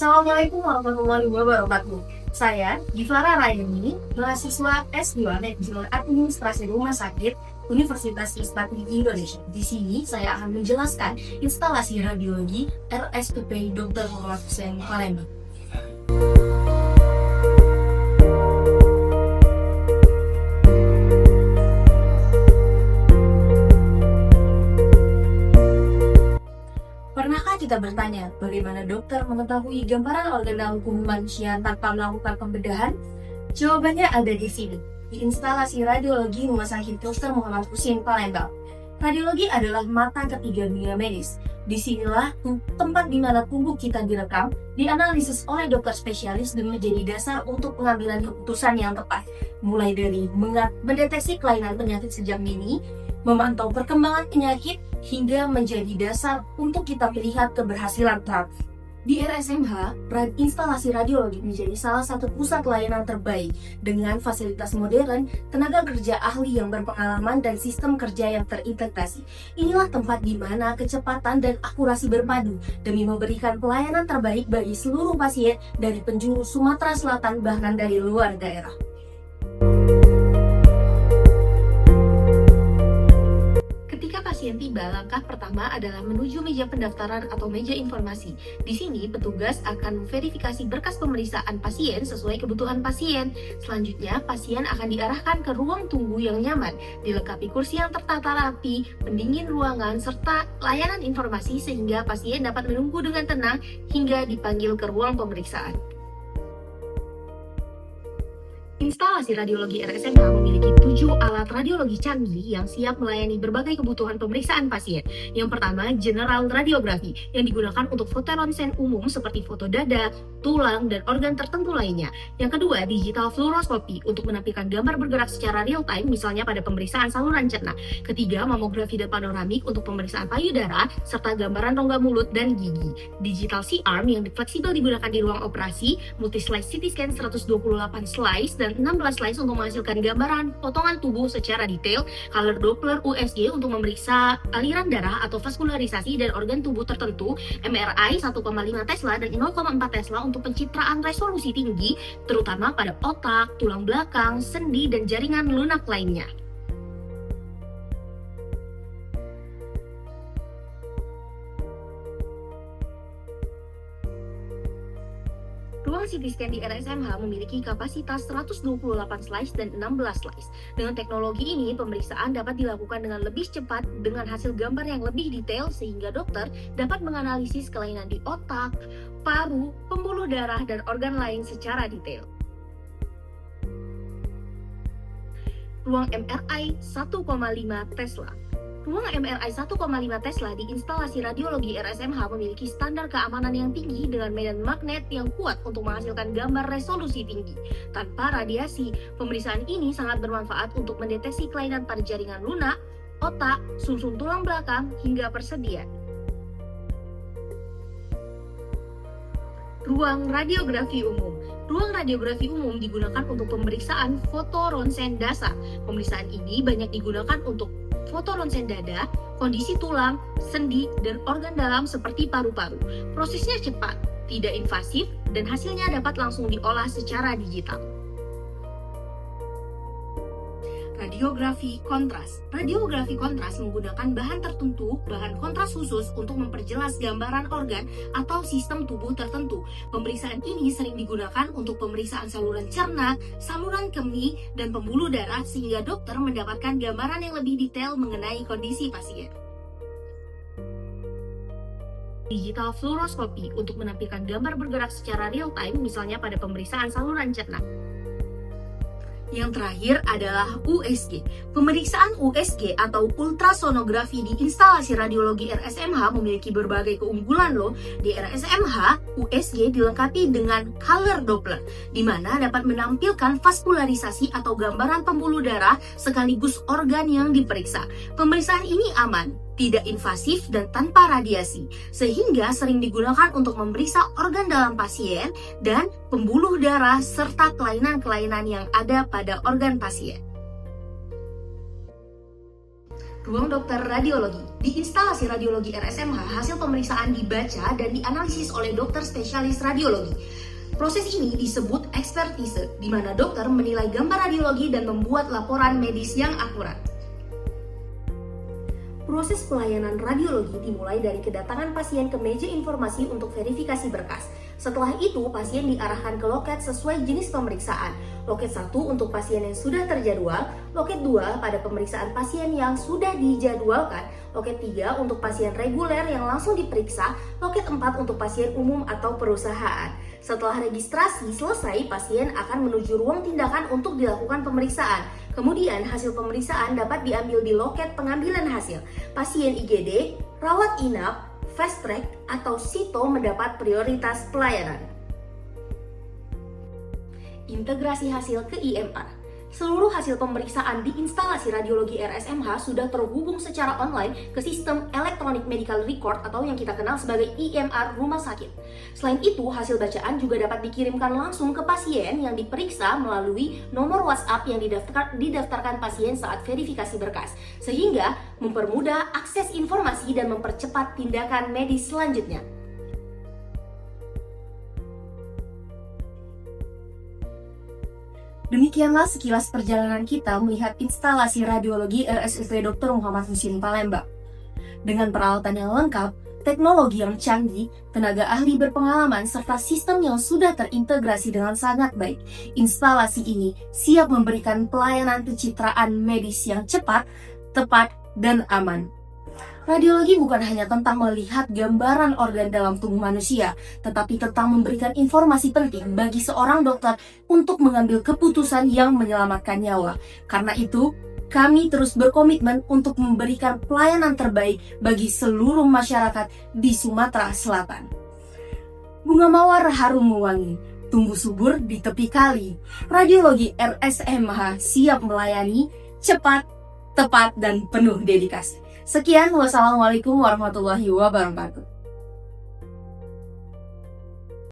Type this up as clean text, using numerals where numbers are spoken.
Assalamualaikum warahmatullahi wabarakatuh. Saya Gifara Rayani, mahasiswa S2 Manajemen Administrasi Rumah Sakit Universitas Trisakti Indonesia. Di sini saya akan menjelaskan instalasi radiologi RSUP Dr. Muhammad Hussein Palembang. Pernahkah kita bertanya, bagaimana dokter mengetahui gambaran organ dalam tubuh manusia tanpa melakukan pembedahan? Jawabannya ada di sini, di instalasi radiologi Rumah Sakit Dr. Muhammad Hussein Palembang. Radiologi adalah mata ketiga dunia medis. Disinilah tempat di mana tubuh kita direkam, dianalisis oleh dokter spesialis dan menjadi dasar untuk pengambilan keputusan yang tepat. Mulai dari mendeteksi kelainan penyakit sejak dini, memantau perkembangan penyakit, hingga menjadi dasar untuk kita melihat keberhasilan terapi. Di RSMH, instalasi radiologi menjadi salah satu pusat layanan terbaik dengan fasilitas modern, tenaga kerja ahli yang berpengalaman, dan sistem kerja yang terintegrasi. Inilah tempat di mana kecepatan dan akurasi berpadu demi memberikan pelayanan terbaik bagi seluruh pasien dari penjuru Sumatera Selatan bahkan dari luar daerah. Pasien tiba, langkah pertama adalah menuju meja pendaftaran atau meja informasi. Di sini, petugas akan memverifikasi berkas pemeriksaan pasien sesuai kebutuhan pasien. Selanjutnya, pasien akan diarahkan ke ruang tunggu yang nyaman, dilengkapi kursi yang tertata rapi, pendingin ruangan, serta layanan informasi sehingga pasien dapat menunggu dengan tenang hingga dipanggil ke ruang pemeriksaan. Instalasi radiologi RSMH memiliki 7 alat radiologi canggih yang siap melayani berbagai kebutuhan pemeriksaan pasien. Yang pertama, general radiografi yang digunakan untuk foto ronsen umum seperti foto dada, tulang, dan organ tertentu lainnya. Yang kedua, digital fluoroskopi untuk menampilkan gambar bergerak secara real time, misalnya pada pemeriksaan saluran cerna. Ketiga, mamografi dan panoramik untuk pemeriksaan payudara serta gambaran rongga mulut dan gigi. Digital C-arm yang fleksibel digunakan di ruang operasi, multi-slice CT scan 128 slice dan 16 slice untuk menghasilkan gambaran potongan tubuh secara detail, color Doppler USG untuk memeriksa aliran darah atau vaskularisasi dan organ tubuh tertentu, MRI 1,5 Tesla dan 0,4 Tesla untuk pencitraan resolusi tinggi, terutama pada otak, tulang belakang, sendi, dan jaringan lunak lainnya. Ruang CT scan di RSMH memiliki kapasitas 128 slice dan 16 slice. Dengan teknologi ini, pemeriksaan dapat dilakukan dengan lebih cepat dengan hasil gambar yang lebih detail sehingga dokter dapat menganalisis kelainan di otak, paru, pembuluh darah, dan organ lain secara detail. Ruang MRI 1,5 Tesla. Ruang MRI 1,5 Tesla di instalasi radiologi RSMH memiliki standar keamanan yang tinggi dengan medan magnet yang kuat untuk menghasilkan gambar resolusi tinggi. Tanpa radiasi, pemeriksaan ini sangat bermanfaat untuk mendeteksi kelainan pada jaringan lunak, otak, sumsum tulang belakang, hingga persendian. Ruang radiografi umum. Ruang radiografi umum digunakan untuk pemeriksaan foto ronsen dasar. Pemeriksaan ini banyak digunakan untuk foto ronsen dada, kondisi tulang, sendi, dan organ dalam seperti paru-paru. Prosesnya cepat, tidak invasif, dan hasilnya dapat langsung diolah secara digital. Radiografi kontras. Radiografi kontras menggunakan bahan tertentu, bahan kontras khusus untuk memperjelas gambaran organ atau sistem tubuh tertentu. Pemeriksaan ini sering digunakan untuk pemeriksaan saluran cerna, saluran kemih, dan pembuluh darah sehingga dokter mendapatkan gambaran yang lebih detail mengenai kondisi pasien. Digital fluoroskopi untuk menampilkan gambar bergerak secara real time, misalnya pada pemeriksaan saluran cerna. Yang terakhir adalah USG. Pemeriksaan USG atau ultrasonografi di instalasi radiologi RSMH memiliki berbagai keunggulan loh. Di RSMH, USG dilengkapi dengan color Doppler, di mana dapat menampilkan vaskularisasi atau gambaran pembuluh darah sekaligus organ yang diperiksa. Pemeriksaan ini aman, tidak invasif, dan tanpa radiasi, sehingga sering digunakan untuk memeriksa organ dalam pasien dan pembuluh darah serta kelainan-kelainan yang ada pada organ pasien. Ruang dokter radiologi. Di instalasi radiologi RSMH, hasil pemeriksaan dibaca dan dianalisis oleh dokter spesialis radiologi. Proses ini disebut ekspertise, di mana dokter menilai gambar radiologi dan membuat laporan medis yang akurat. Proses pelayanan radiologi dimulai dari kedatangan pasien ke meja informasi untuk verifikasi berkas. Setelah itu, pasien diarahkan ke loket sesuai jenis pemeriksaan. Loket 1 untuk pasien yang sudah terjadwal, loket 2 pada pemeriksaan pasien yang sudah dijadwalkan, loket 3 untuk pasien reguler yang langsung diperiksa, loket 4 untuk pasien umum atau perusahaan. Setelah registrasi selesai, pasien akan menuju ruang tindakan untuk dilakukan pemeriksaan. Kemudian hasil pemeriksaan dapat diambil di loket pengambilan hasil. Pasien IGD, rawat inap, fast track, atau SITO mendapat prioritas pelayanan. Integrasi hasil ke IMR. Seluruh hasil pemeriksaan di instalasi radiologi RSMH sudah terhubung secara online ke sistem Electronic Medical Record atau yang kita kenal sebagai IMR rumah sakit. Selain itu, hasil bacaan juga dapat dikirimkan langsung ke pasien yang diperiksa melalui nomor WhatsApp yang didaftarkan pasien saat verifikasi berkas, sehingga mempermudah akses informasi dan mempercepat tindakan medis selanjutnya. Demikianlah sekilas perjalanan kita melihat instalasi radiologi RSUP Dr. Muhammad Husin Palembang. Dengan peralatan yang lengkap, teknologi yang canggih, tenaga ahli berpengalaman, serta sistem yang sudah terintegrasi dengan sangat baik, instalasi ini siap memberikan pelayanan pencitraan medis yang cepat, tepat, dan aman. Radiologi bukan hanya tentang melihat gambaran organ dalam tubuh manusia, tetapi tentang memberikan informasi penting bagi seorang dokter untuk mengambil keputusan yang menyelamatkan nyawa. Karena itu, kami terus berkomitmen untuk memberikan pelayanan terbaik bagi seluruh masyarakat di Sumatera Selatan. Bunga mawar harum mewangi, tumbuh subur di tepi kali. Radiologi RSMH siap melayani, cepat, tepat, dan penuh dedikasi. Sekian, wassalamualaikum warahmatullahi wabarakatuh.